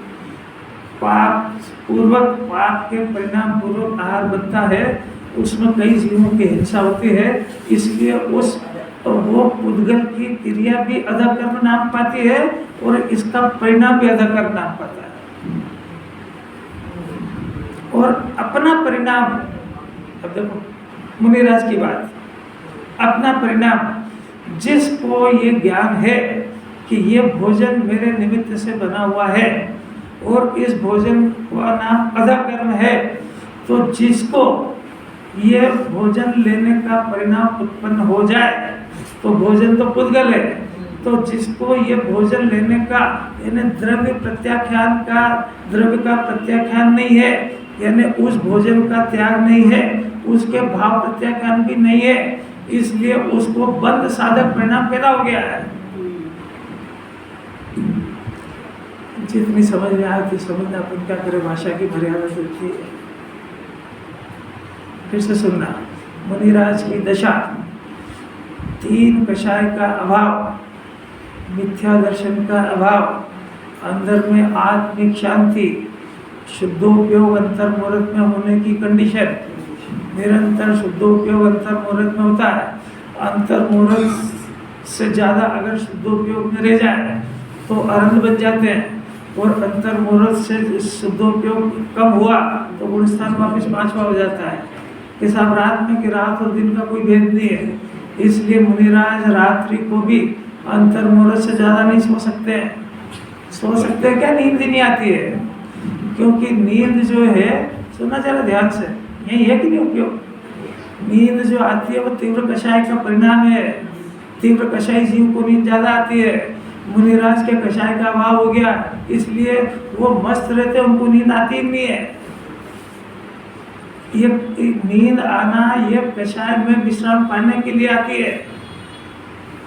Speaker 1: पाप पूर्वक, पाप के परिणाम पूर्वक आहार बनता है, उसमें कई जीवों की हिंसा होती है, इसलिए उस वो पुद्गल की क्रिया भी अधर कर्म नाम पाती है और इसका परिणाम भी अधर कर्म नाम पाता है। और अपना परिणाम, अब देखो मुनिराज की बात, अपना परिणाम जिसको ये ज्ञान है कि ये भोजन मेरे निमित्त से बना हुआ है और इस भोजन का नाम अधर कर्म है, तो जिसको ये भोजन लेने का परिणाम उत्पन्न हो जाए, तो भोजन तो पुद्गल है, तो जिसको ये भोजन लेने का यानी द्रव्य प्रत्याख्यान का, द्रव्य का प्रत्याख्यान नहीं है, यानी उस भोजन का त्याग नहीं है, उसके भाव प्रत्याख्यान भी नहीं है, इसलिए उसको बंद साधक परिणाम पैदा हो गया है। जितनी समझ में आती समझना, अपन क्या करे, भाषा की मर्यादा होती है। फिर से सुनना, मुनिराज की दशा 3 कषाय का अभाव, मिथ्या दर्शन का अभाव, अंदर में आत्मिक शांति, शुद्धोपयोग अंतर्मुहूर्त में होने की कंडीशन, निरंतर शुद्धोपयोग अंतर्मुहूर्त में होता है। अंतर्मुहूर्त से ज़्यादा अगर शुद्धोपयोग में रह जाए तो अरंध बन जाते हैं, और अंतर्मुहूर्त से शुद्धोपयोग कम हुआ तो गुणस्थान वापस 5वां हो जाता है। कि साहब रात में कि रात और दिन का कोई भेद नहीं है, इसलिए मुनिराज रात्रि को भी अंतर्मुहूर्त से ज़्यादा नहीं सो सकते हैं। सो सकते हैं क्या? नींद ही नहीं आती है, क्योंकि नींद जो है, सुनना जरा ध्यान से, यही है कि नहीं उपयोग, नींद जो आती है वो तीव्र कषाय का परिणाम है। तीव्र कषाय जीव को नींद ज़्यादा आती है। मुनिराज के कषाय का अभाव हो गया, इसलिए वो मस्त रहते, उनको नींद आती नहीं है। ये नींद आना ये कषाय में विश्राम पाने के लिए आती है।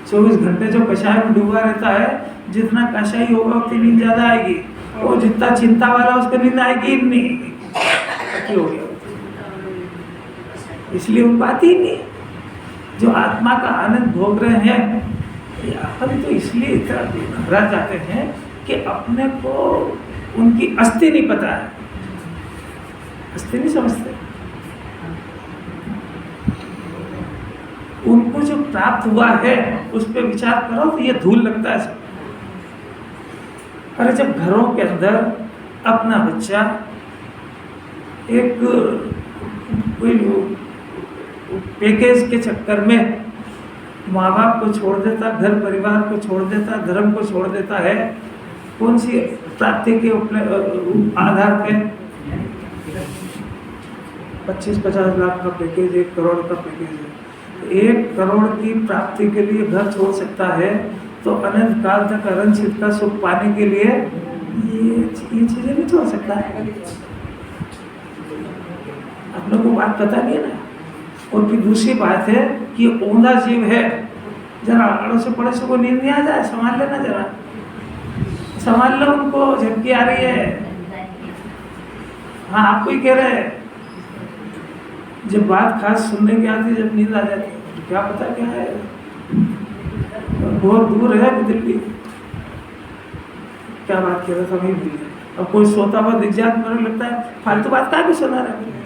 Speaker 1: 24 घंटे जो कषाय में डूबा रहता है, जितना कषाय होगा उतनी नींद ज़्यादा आएगी, और जितना चिंता वाला उसको नींद आएगी ही नहीं, हो गया, इसलिए उनको आती ही नहीं। जो आत्मा का आनंद भोग रहे हैं, अपन तो इसलिए इतना घबरा जाते हैं कि अपने को उनकी अस्थि नहीं पता है, अस्थि नहीं समझते। उनको जो प्राप्त हुआ है उस पर विचार करो तो ये धूल लगता है सब। अरे जब घरों के अंदर अपना बच्चा एक कोई पैकेज के चक्कर में माँ बाप को छोड़ देता, घर परिवार को छोड़ देता, धर्म को छोड़ देता है, कौन सी प्राप्ति के आधार पे 25-50 लाख का पैकेज, 1 करोड़ का पैकेज है। 1 करोड़ की प्राप्ति के लिए घर छोड़ सकता है, तो अनंत काल तक अरंचित का सुख पाने के लिए ये चीजें नहीं छोड़ सकता है। आप लोगों को बात पता नहीं है ना। और फिर दूसरी बात है कि औंधा जीव है, जरा अड़ोसी पड़ोसी को नींद नहीं आ जाए, संभाल लेना, जरा संभाल लो उनको, झपकी आ रही है। हाँ, आपको ही कह रहे हैं, जब बात खास सुनने की आती है, जब नींद आ जाती है, तो क्या पता क्या है, बहुत दूर है दिल्ली, क्या बात कर रहा था वही भूल गया। अब कोई सोता हुआ दिख जाए तो लगता है फालतू बात क्या भी सुना रहा है।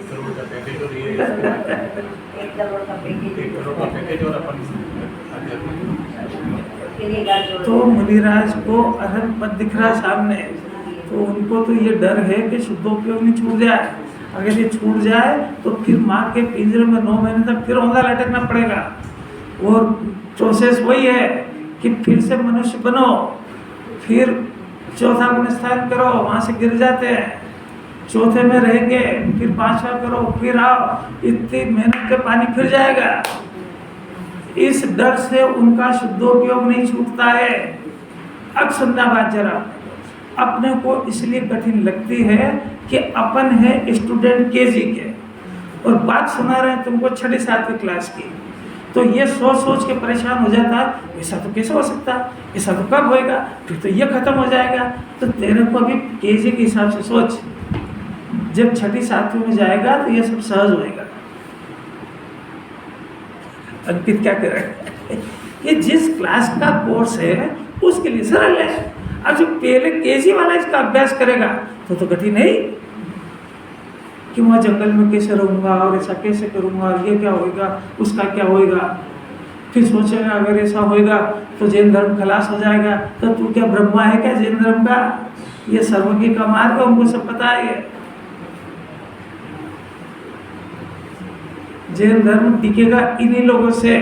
Speaker 1: तो मुनिराज को अरहत पद दिख रहा सामने, तो उनको तो ये डर है कि शुद्धोपयोग नहीं छूट जाए, अगर ये छूट जाए तो फिर माँ के पिंजरे में 9 महीने तक फिर औंधा लटकना पड़ेगा। और प्रोसेस वही है कि फिर से मनुष्य बनो, फिर चौथा गुण स्थान करो, वहाँ से गिर जाते हैं, चौथे में रहेंगे, फिर 5वां करो, फिर आओ, इतनी मेहनत के पानी फिर जाएगा। इस डर से उनका शुद्धोपयोग नहीं छूटता है। अब सुनना बात जरा, अपने को इसलिए कठिन लगती है कि अपन है स्टूडेंट केजी के और बात सुना रहे हैं तुमको 6ठी 7वीं क्लास की, तो ये सोच सोच के परेशान हो जाता है, ऐसा तो कैसे हो सकता, ऐसा तो कब होएगा, फिर तो ये खत्म हो जाएगा। तो तेरे को अभी केजी के हिसाब से सोच, जब 6ठी 7वीं में जाएगा तो ये सब सहज होएगा। अंकित क्या कर रहा है, ये जिस क्लास का कोर्स है उसके लिए सरल है। अब जो पहले केजी वाला इसका अभ्यास करेगा तो कठिन है कि मैं जंगल में कैसे रहूँगा और ऐसा कैसे करूँगा, ये क्या होएगा, उसका क्या होएगा, फिर सोचेगा अगर ऐसा होएगा तो जैन धर्म खलास हो जाएगा। तो तू क्या ब्रह्मा है क्या जैन धर्म का? ये सर्वज्ञ का मार्ग है, उनको सब पता है। जैन धर्म टिकेगा इन्हीं लोगों से,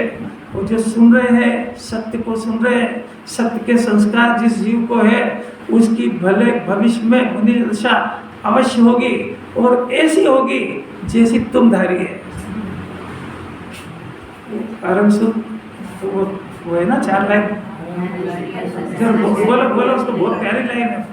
Speaker 1: वो जो सुन रहे हैं, सत्य को सुन रहे हैं, सत्य के संस्कार जिस जीव को है उसकी भले भविष्य में मुनि दशा अवश्य होगी और ऐसी होगी जैसी तुम धारी है। आरमसुद वो है ना 4 लाइन, बोलो बोलो, उसको बहुत प्यारी लाइन है।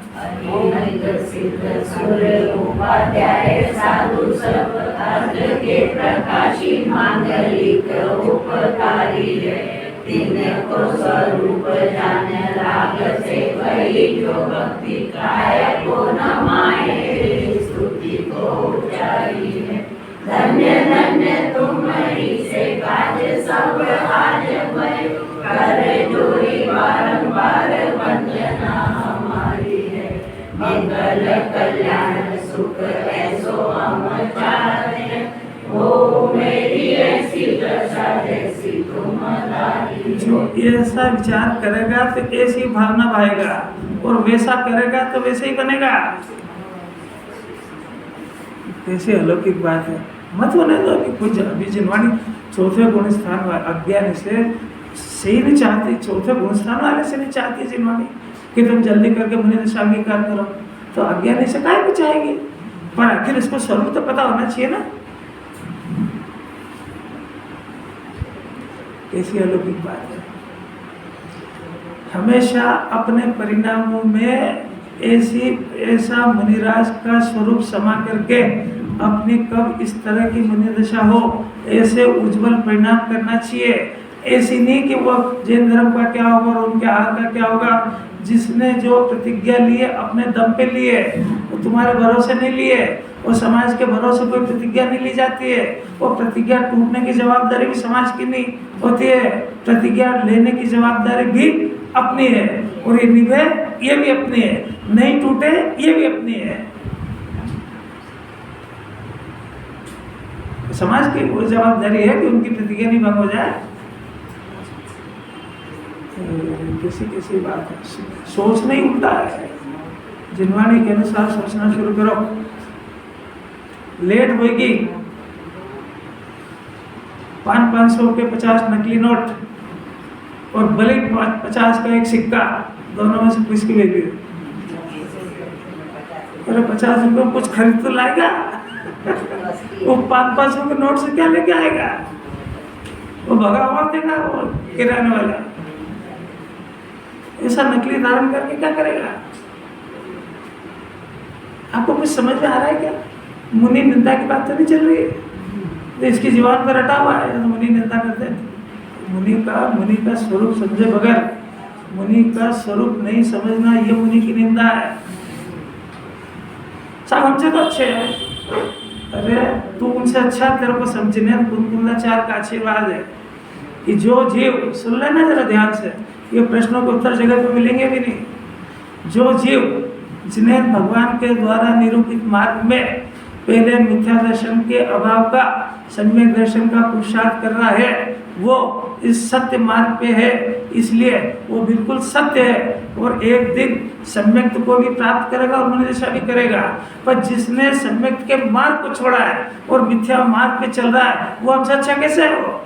Speaker 3: साधु सब अर्थ के प्रकाशी मांगलिक उपकारी है, तिन्हें को स्वरूप जाने राग से वही जो भक्ति काय को नमाए, स्तुति को उचारी है। धन्य धन्य तुम्हारी से काज सब आज भय, करे जोरी बारंबार वंदना हमारी है। मंगल कल्याण सुख ऐसो हम चाहते, हो मेरी ऐसी दशा जैसी तुम्हारी।
Speaker 1: जो ऐसा विचार करेगा तो ऐसी भावना भाएगा और वैसा करेगा तो वैसे ही बनेगा। कैसी अलौकिक बात है, मत होने दो। अभी जिनवाणी 4थे गुण स्थान अज्ञान से ही नहीं चाहती, 4थे गुण स्थान वाले से नहीं चाहती जिनवाणी कि तुम जल्दी करके मुनि दशा अंगीकार करो, तो अज्ञानी से काहे को चाहेगी? पर आखिर इसको स्वरूप तो पता होना चाहिए ना। कैसी अलौकिक बात है। हमेशा अपने परिणामों में ऐसा मुनिराज का स्वरूप समा करके अपनी कब इस तरह की मुनि दशा हो ऐसे उज्जवल परिणाम करना चाहिए। ऐसी नहीं कि वो जैन धर्म का क्या होगा और उनके हाल का क्या होगा। जिसने जो प्रतिज्ञा लिए अपने दम पे लिए, वो तुम्हारे भरोसे नहीं लिए, वो समाज के भरोसे कोई प्रतिज्ञा नहीं ली जाती है। वो प्रतिज्ञा टूटने की जवाबदारी भी समाज की नहीं होती है, प्रतिज्ञा लेने की जवाबदारी भी अपनी है, और ये निभे ये भी अपनी है, नहीं टूटे ये भी अपनी है। समाज की वो जवाबदारी है कि उनकी प्रतिज्ञा नहीं भंग हो जाए। किसी बात है, सोच नहीं उठता है। जिनवाणी के अनुसार सोचना शुरू करो। लेट होगी 500 के 50 नकली नोट और भले 50 का एक सिक्का, दोनों में से किसकी वैल्यू? अरे 50 रुपये में कुछ खरीद तो लाएगा, वो 500 के नोट से क्या लेके आएगा? वो भगा हुआ देगा वो किराने वाला। ऐसा नकली धारण करके क्या करेगा? आपको कुछ समझ में आ रहा है क्या? मुनि निंदा की बात तो नहीं चल रही है, तो इसकी जीवन पर रटा हुआ है, तो मुनि निंदा करते हैं। मुनि का स्वरूप समझे बगैर, मुनि का स्वरूप नहीं समझना, ये मुनि की निंदा है। साहब हमसे तो अच्छे हैं, अरे तू उनसे अच्छा, तेरे को समझने कुंकुलाचार्य का आशीर्वाद है कि जो जीव, सुन लेना जरा ध्यान से, ये प्रश्नों के उत्तर जगह पे मिलेंगे भी नहीं। जो जीव जिन्हें भगवान के द्वारा निरूपित मार्ग में पहले मिथ्या दर्शन के अभाव का सम्यक दर्शन का पुरुषार्थ कर रहा है, वो इस सत्य मार्ग पे है, इसलिए वो बिल्कुल सत्य है और एक दिन सम्यक्त को भी प्राप्त करेगा और मुनि दशा भी करेगा। पर जिसने सम्यक्त के मार्ग को छोड़ा है और मिथ्या मार्ग पे चल रहा है, वो हमसे अच्छा कैसे है? वो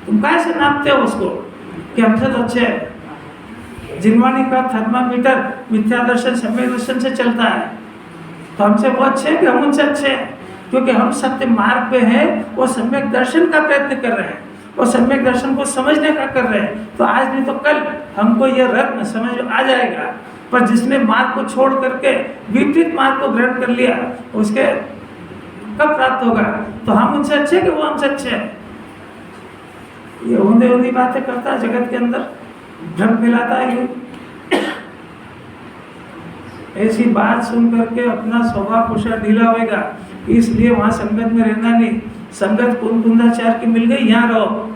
Speaker 1: तुम कैसे नापते हो उसको कि हमसे तो अच्छे है? जिनवाणी का थर्मामीटर मिथ्या दर्शन सम्यक दर्शन से चलता है, तो हमसे वो अच्छे हैं कि हम उनसे अच्छे हैं? क्योंकि हम सत्य मार्ग पे हैं और सम्यक दर्शन का प्रयत्न कर रहे हैं और सम्यक दर्शन को समझने का कर रहे हैं, तो आज नहीं तो कल हमको यह रत्न समझ में आ जाएगा। पर जिसने मार्ग को छोड़ करके विपरीत मार्ग को ग्रहण कर लिया, उसके कब प्राप्त होगा? तो हम उनसे अच्छे कि वो हमसे अच्छे हैं? ये ऊंधी ऊंधी बातें करता है, जगत के अंदर भ्रम फैलाता है। ये ऐसी बात सुन करके अपना स्वभाव कुशा ढीला होएगा, इसलिए वहां संगत में रहना नहीं। संगत कुंदाचार की मिल गई, यहाँ रहो।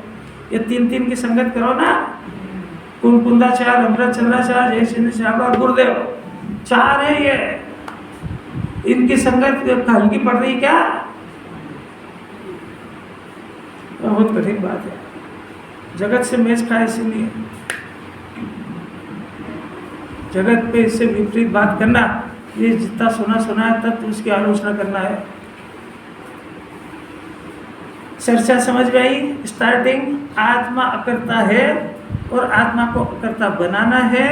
Speaker 1: ये 3 की संगत करो ना, कुंदाचार, अमृत चंद्राचार, जय श्री श्याम और गुरुदेव, 4 है ये। इनकी संगत हल्की पड़ रही क्या? बहुत कठिन बात है। जगत से मैच खाए इसलिए जगत पे इससे विपरीत बात करना, ये जितना सुना है तब तो उसकी आलोचना करना है। चर्चा समझ में आई? स्टार्टिंग, आत्मा अकर्ता है और आत्मा को अकर्ता बनाना है,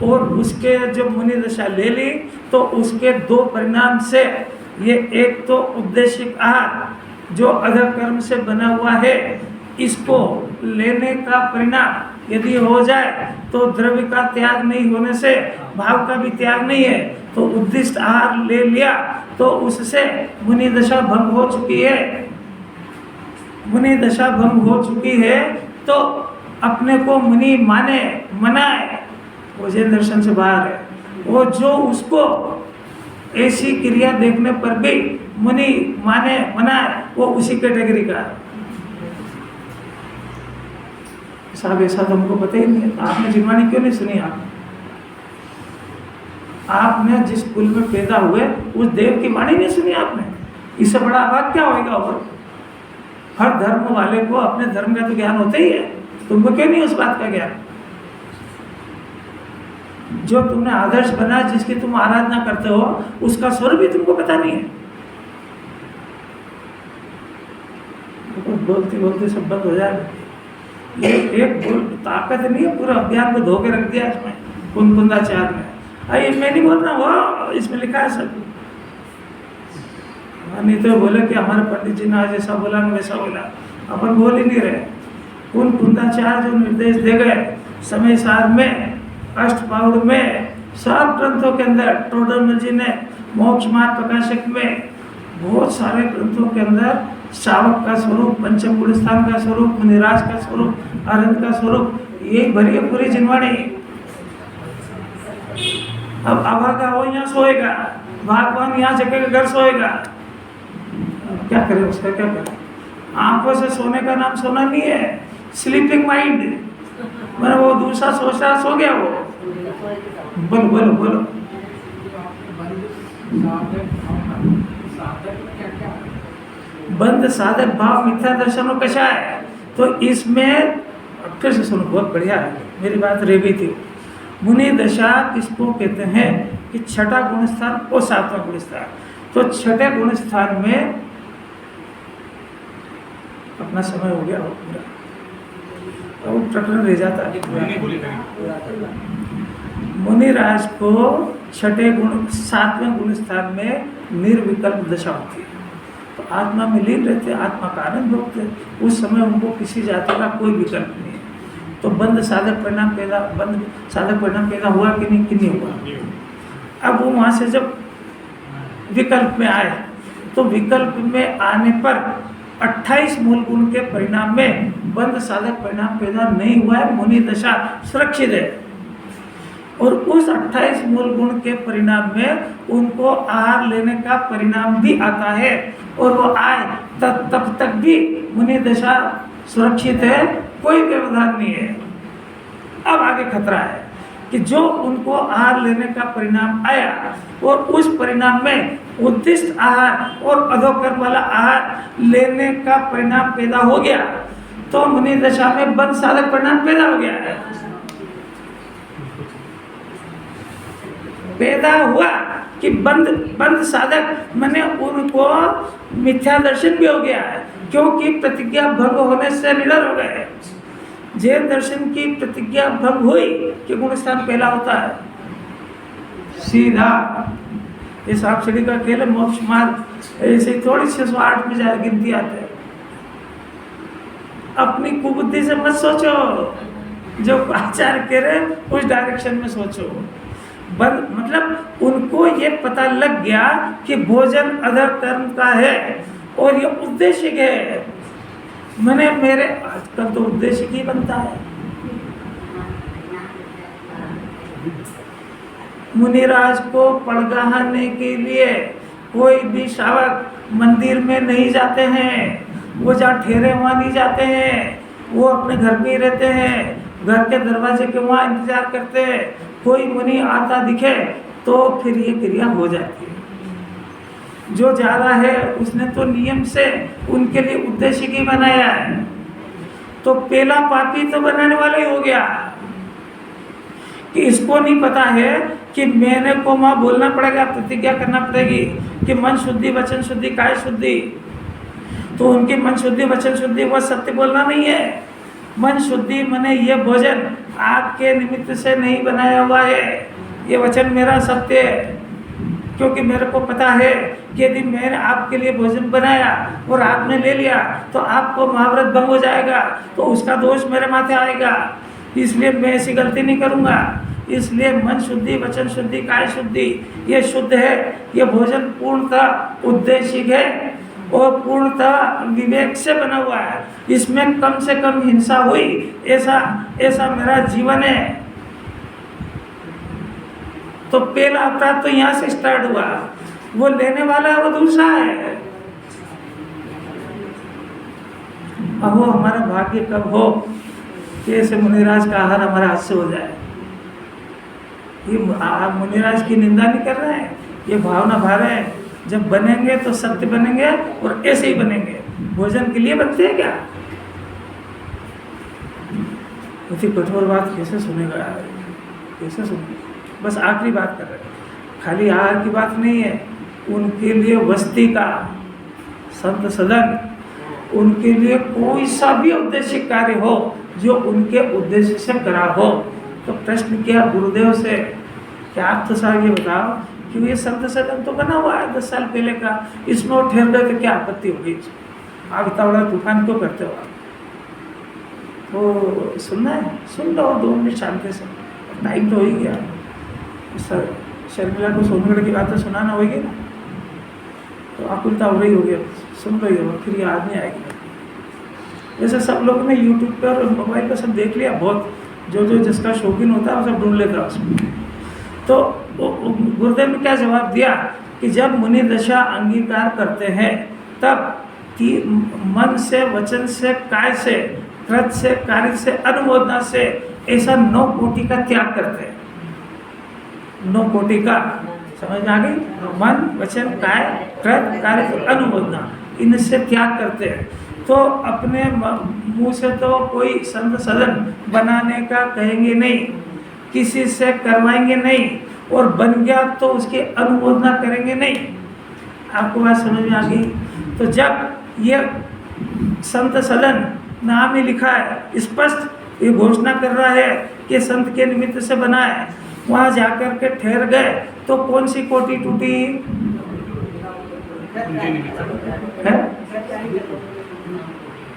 Speaker 1: और उसके जो मुनि दशा ले ली तो उसके 2 परिणाम से, ये एक तो उद्देशिक आहार जो अधर कर्म से बना हुआ है, इसको लेने का परिणाम यदि हो जाए तो द्रव्य का त्याग नहीं होने से भाव का भी त्याग नहीं है, तो उद्दिष्ट आहार ले लिया तो उससे मुनि दशा भंग हो चुकी है। मुनि दशा भंग हो चुकी है तो अपने को मुनि माने, मनाए, वो जैन दर्शन से बाहर है। वो जो उसको ऐसी क्रिया देखने पर भी मुनि माने, मनाए, वो उसी कैटेगरी का है। साहब ऐसा तो हमको पता ही नहीं है। आपने जिनवाणी क्यों नहीं सुनी? आपने जिस कुल में पैदा हुए उस देव की वाणी नहीं सुनी आपने? इससे बड़ा अभाग क्या होगा? और हर धर्म वाले को अपने धर्म का तो ज्ञान होता ही है, तुमको क्यों नहीं उस बात का ज्ञान? जो तुमने आदर्श बना, जिसकी तुम आराधना करते हो, उसका स्वर भी तुमको पता नहीं है। बोलते बोलते सब बंद हो जाएगा। ये एक बोल ताकत नहीं है, पूरा अभियान को धो के रख दिया इसमें कुंदाचार में। अरे मैं नहीं बोल रहा, वो इसमें लिखा है सब। नहीं तो बोले कि हमारे पंडित जी ने आज ऐसा बोला न वैसा बोला, अपन बोल ही नहीं रहे। कुंदाचार जो निर्देश दे गए समय सार में, अष्टपाउड़ में, सब ग्रंथों के अंदर, टोडरमल जी ने मोक्ष मार्ग प्रकाशक में, बहुत सारे ग्रंथों के अंदर शावक का स्वरूप, पंचम गुण स्थान का स्वरूप, निराश का स्वरूप, अरंत का स्वरूप, यही भरी है पूरी जिनवाणी। अब अभागा हो यहाँ सोएगा, भगवान यहाँ जगह घर सोएगा, क्या करें उसका? क्या करें? आंखों से सोने का नाम सोना नहीं है, स्लीपिंग माइंड। मैंने वो दूसरा सोच रहा, सो गया वो। बोलो बोलो बोलो। बंद साधक भाव मिथ्या दर्शनों कशा है? तो इसमें फिर से सुनो, बहुत बढ़िया है, मेरी बात रह गई थी। मुनि दशा किसको कहते हैं? कि 6ठा गुण स्थान और 7वां गुण स्थान। तो 6ठे गुण स्थान में अपना समय हो गया, पूरा तो प्रकरण रह जाता है। मुनिराज को 6ठे गुण 7वें गुण स्थान में निर्विकल्प दशा होती है, तो आत्मा में लीन रहते, आत्मा का आनंद भोगते, उस समय उनको किसी जाति का कोई विकल्प नहीं है। तो बंद साधक परिणाम पैदा हुआ कि नहीं हुआ? अब वो वहाँ से जब विकल्प में आए, तो विकल्प में आने पर 28 मूल गुण के परिणाम में बंद साधक परिणाम पैदा नहीं हुआ है, मुनि दशा सुरक्षित है। और उस 28 मूल गुण के परिणाम में उनको आहार लेने का परिणाम भी आता है, और वो आए तब तक भी मुनि दशा सुरक्षित है, कोई व्यवधान नहीं है। अब आगे खतरा है कि जो उनको आहार लेने का परिणाम आया और उस परिणाम में उद्दिष्ट आहार और अधोकर्म वाला आहार लेने का परिणाम पैदा हो गया, तो मुनि दशा में बंद साधक परिणाम पैदा हो गया है। पैदा हुआ कि बंद साधक मैंने उनको मिथ्या दर्शन भी हो गया है, क्योंकि प्रतिज्ञा भंग होने से निडर हो गए। जैन दर्शन की प्रतिज्ञा भंग हुई कि गुण स्थान पहला होता है, सीधा ये सांप सीढ़ी का खेल है, मोक्ष मार्ग ऐसे थोड़ी 608 में जाए गिनती आते हैं। अपनी कुबुद्धि से मत सोचो, जो आचार्य कह रहे उस डायरेक्शन में सोचो। मतलब उनको ये पता लग गया कि भोजन अधर कर्म का है और ये उद्देश्य है। मैंने मेरे आजकल तो उद्देश्य ही बनता है। मुनिराज को पड़गाने के लिए कोई भी श्रावक मंदिर में नहीं जाते हैं, वो जहाँ ठहरे वहाँ नहीं जाते हैं, वो अपने घर में ही रहते हैं, घर के दरवाजे के वहाँ इंतजार करते हैं। कोई मुनि आता दिखे तो फिर ये क्रिया हो जाती है। जो जा रहा है उसने तो नियम से उनके लिए उद्देश्य की बनाया है, तो पहला पापी तो बनाने वाला ही हो गया कि इसको नहीं पता है कि मैंने को वहाँ बोलना पड़ेगा, प्रतिज्ञा करना पड़ेगी कि मन शुद्धि वचन शुद्धि काय शुद्धि। तो उनकी मन शुद्धि वचन शुद्धि वो सत्य बोलना नहीं है। मन शुद्धि मने ये भोजन आपके निमित्त से नहीं बनाया हुआ है, ये वचन मेरा सत्य है, क्योंकि मेरे को पता है कि यदि मैंने आपके लिए भोजन बनाया और आपने ले लिया तो आपको महाव्रत भंग हो जाएगा, तो उसका दोष मेरे माथे आएगा। इसलिए मैं ऐसी गलती नहीं करूँगा। इसलिए मन शुद्धि वचन शुद्धि काय शुद्धि ये शुद्ध है। ये भोजन पूर्णतः उद्देशिक है और पूर्णतः विवेक से बना हुआ है। इसमें कम से कम हिंसा हुई, ऐसा मेरा जीवन है। तो पहला अपराध तो यहाँ से स्टार्ट हुआ, वो लेने वाला है वो दूसरा है। अब वो हमारा भाग्य कब हो कि ऐसे मुनिराज का आहार हमारे हाथ से हो जाए। ये आप मुनिराज की निंदा नहीं कर रहे हैं, ये भावना भा रहे हैं। जब बनेंगे तो सत्य बनेंगे और ऐसे ही बनेंगे। भोजन के लिए बनते हैं क्या? इतनी कठोर बात कैसे सुनेगा, कैसे सुनेगा? बस आखिरी बात कर रहे हैं, खाली आहार की बात नहीं है। उनके लिए वस्ती का संत सदन, उनके लिए कोई सा भी उद्देश्य कार्य हो जो उनके उद्देश्य से करा हो, तो प्रश्न किया गुरुदेव से कि आप तो साहब ये बताओ कि ये संत सदन तो बना हुआ है 10 साल पहले का, इसमें वो ठहर गए तो क्या आपत्ति होगी? आप इतना बड़ा तूफान क्यों करते हो आप? तो सुनना है, सुन लो 2 मिनट शांति से, टाइम तो हो ही गया। शर्मिला को सोनगढ़ की बातें सुनाना होगी ना, तो आकुलता हो रही होगी, सुन रही हो, फिर याद नहीं आएगी। जैसे सब लोग ने यूट्यूब पर और मोबाइल पर सब देख लिया, बहुत जो जिसका शौकीन होता है वो सब ढूंढ लेता है उसमें। तो गुरुदेव ने क्या जवाब दिया कि जब मुनि दशा अंगीकार करते हैं तब मन से वचन से काय से कृत से कार्य से अनुमोदना से ऐसा 9 कोटि का त्याग करते हैं। 9 कोटि का समझ में आ गई? मन वचन काय कृत कार्य अनुमोदना, इनसे त्याग करते हैं। तो अपने मुंह से तो कोई संत सदन बनाने का कहेंगे नहीं, किसी से करवाएंगे नहीं, और बन गया तो उसकी अनुमोदना करेंगे नहीं। आपको बात समझ में आ गई? तो जब ये संत सदन नाम ही लिखा है, स्पष्ट ये घोषणा कर रहा है कि संत के निमित्त से बना है, वहाँ जाकर के ठहर गए तो कौन सी कोटि टूटी है?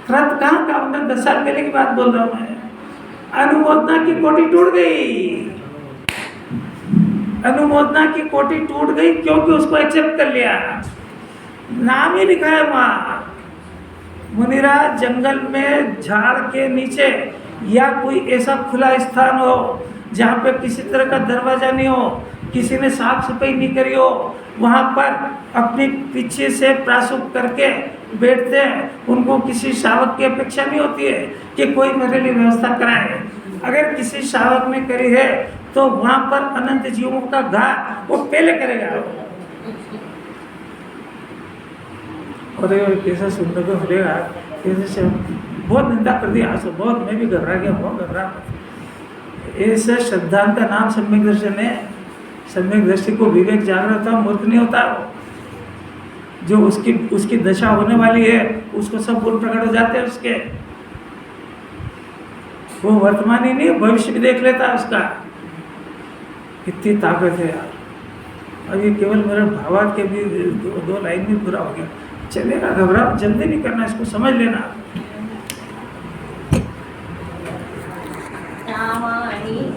Speaker 1: कृत कहाँ का? 10 साल पहले की बात बोल रहा हूँ मैं। अनुमोदना की कोटि टूट गई, अनुमोदना की कोटि टूट गई क्योंकि उसको एक्सेप्ट कर लिया। नाम ही लिखा है वहाँ। मुनिराज जंगल में झाड़ के नीचे या कोई ऐसा खुला स्थान हो जहाँ पे किसी तरह का दरवाजा नहीं हो, किसी ने साफ सफाई नहीं करी हो, वहाँ पर अपने पीछे से प्रासुप करके बैठते हैं। उनको किसी शावक की अपेक्षा नहीं होती है कि कोई मेरे लिए व्यवस्था कराए। अगर किसी शावक ने करी है तो वहाँ पर अनंत जीवों का घात वो पहले करेगा। और कैसा सुनने को मिलेगा, कैसे बहुत निंदा कर दी आज तो, बहुत मैं भी घबरा गया, बहुत घबरा। ऐसे श्रद्धांत का नाम सम्यक दर्शन है। सम्यक दृष्टि को विवेक जागृत होता, मूर्ख नहीं होता वो। जो उसकी दशा होने वाली है उसको सब गुण प्रकट हो जाते हैं उसके। वो वर्तमान ही नहीं भविष्य भी देख लेता है उसका। कितनी ताकत है यार। अब ये केवल मेरे भावार्थ के भी दो लाइन में पूरा हो गया। चलेगा, घबराओ, जल्दी नहीं करना, इसको समझ लेना।